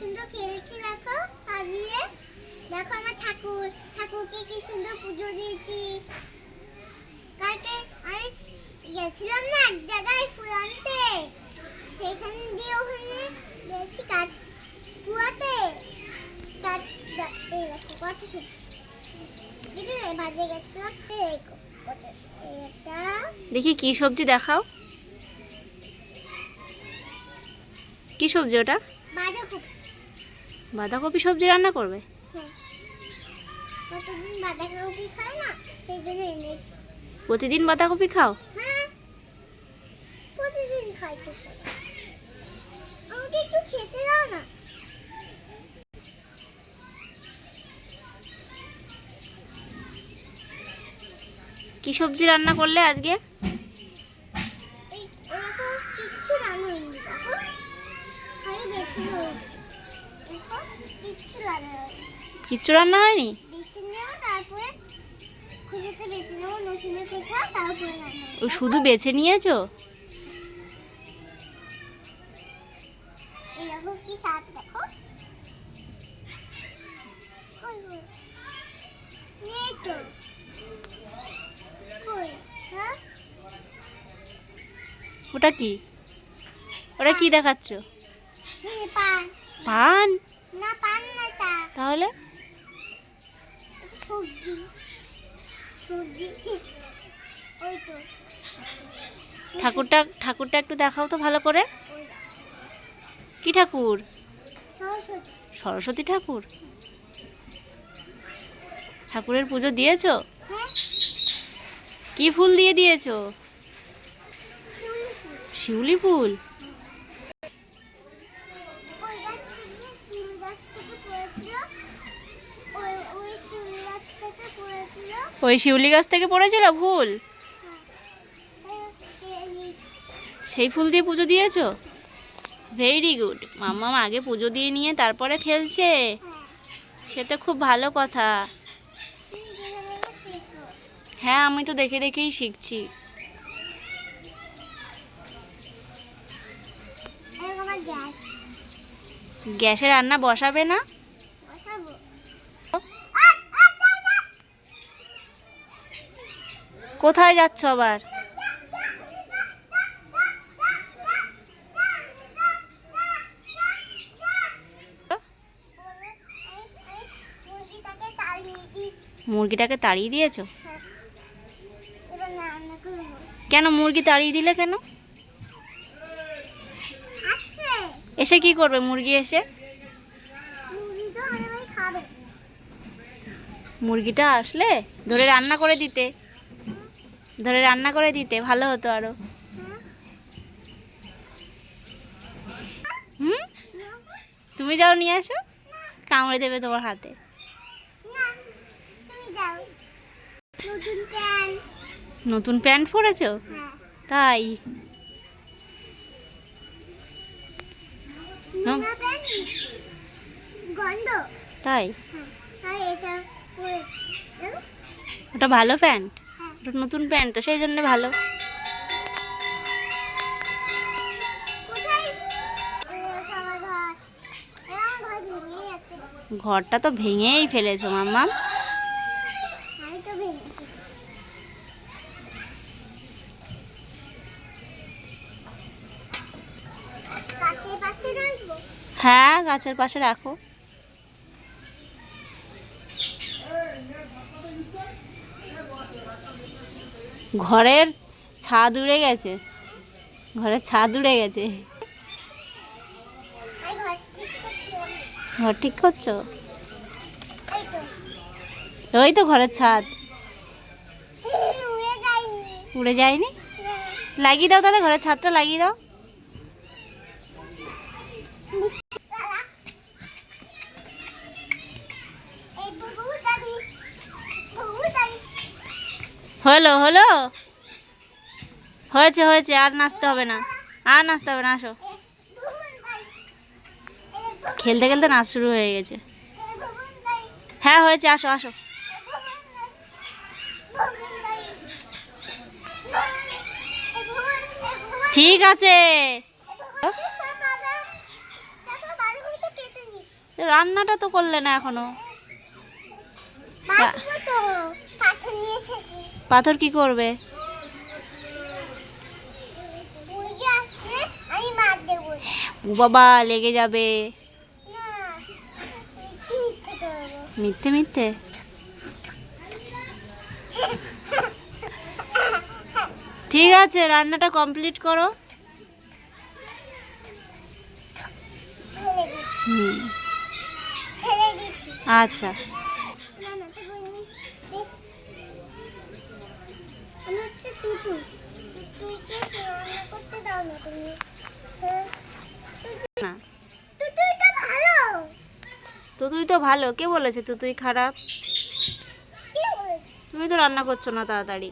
সুন্দর খেলছি দেখো সাজিয়ে। দেখো আমার ঠাকুরকে কি সুন্দর পুজো দিয়েছি। কালকে আমি গেছিলাম না এক জায়গায় ফুল আনতে, সেখান দিয়ে ওখানে গেছি কুয়াতে। এই দেখো কত সবজি এটা ভাজে গেছিলাম। দেখি কি সবজি দেখাও, কি সবজি ওটা? বাঁধাকপি সবজি রান্না করবে? কতদিন বাঁধাকপি খাই না, সেই জন্য এনেছি। প্রতিদিন বাঁধাকপি খাও? হ্যাঁ প্রতিদিন খাই তো। আমাকে একটু খেতে দাও না। কি সবজি রান্না করলে আজকে? কিচ্ছু রান্না হয়নি দেখো, খালি বেছে হচ্ছে। কিচ্ছু রান্না হয়নি? বেছে নেব, তারপরে খোসাতে বেছে নেব, রসুনের খোসা, তারপরে রান্না। ও শুধু বেছে নিয়েছো? এই দেখো কি স্বাদ দেখো। নেই তো কই? হ্যাঁ ওটা কি? ওটা কি দেখাচ্ছ? পান। পান? না পান না, তাহলে এটা সবজি। সবজি ওই তো। ঠাকুরটা একটু দেখাও তো ভালো করে। কি ঠাকুর? সরস্বতী। সরস্বতী ঠাকুর। ঠাকুরের পুজো দিয়েছো? হ্যাঁ। কি ফুল দিয়ে দিয়েছো? শিউলি ফুল। ওই শিউলি গাছ থেকে পড়েছিল ফুল? সেই ফুল দিয়ে পুজো দিয়েছো? Very good. মাম্মা আগে পুজো দিয়ে নিয়ে তারপরে খেলছে, সেটা খুব ভালো কথা। হ্যাঁ আমি তো দেখে দেখেই শিখছি। গ্যাসে রান্না বসাবে না? কোথায় যাচ্ছ আবার? মুরগিটাকে তাড়িয়ে দিয়েছো? কেন মুরগি তাড়িয়ে দিলে কেন? এসে কি করবে মুরগি? এসে মুরগিটা আসলে ধরে রান্না করে দিতে, ভালো হতো আরো। তুমি যাও নিয়ে আসো, কামড়ে দেবে তোমার হাতে। নতুন প্যান্ট পরেছো? তাই? তাই? ওটা ভালো প্যান্ট? ওটা নতুন প্যান্ট তো, সেই জন্য ভালো। ঘরটা তো ভেঙেই ফেলেছো মাম্মা। হ্যাঁ গাছের পাশে রাখো। ঘরের ছাদ উড়ে গেছে, ঘরের ছাদ উড়ে গেছে। ঘর ঠিক করছো? ওই তো ঘরের ছাদ। উড়ে যায়নি? লাগিয়ে দাও তাহলে, ঘরের ছাদটা লাগিয়ে দাও। হলো হলো, হয়েছে হয়েছে, আর নাচতে হবে না, আর নাচতে হবে না। আসো, খেলতে খেলতে নাচ শুরু হয়ে গেছে। হ্যাঁ হয়েছে, আসো আসো। ঠিক আছে। তো রান্নাটা তো করলে না এখনো। বাঁচবো তো, পাথর নিয়ে এসেছি। পাথর কি করবে? মুরগি আসলে আমি মার দেবো। ও বাবা, লেগে যাবে। না, একটু মিথ্যে করবো। মিথ্যে মিথ্যে? ঠিক আছে, রান্নাটা কমপ্লিট করো। ফেলে দিচ্ছি, হুম, ফেলে দিচ্ছি। আচ্ছা। না না, তো বলিনি। বেশ। আমি হচ্ছে টুটু। টুটুইকে রান্না করতে দাও না তুমি। হ্যাঁ, না, টুটুইটা ভালো। তুই তো ভালো। কে বলেছে তুই খারাপ? কি বলছি? তুমি তো রান্না করছো না তাড়াতাড়ি।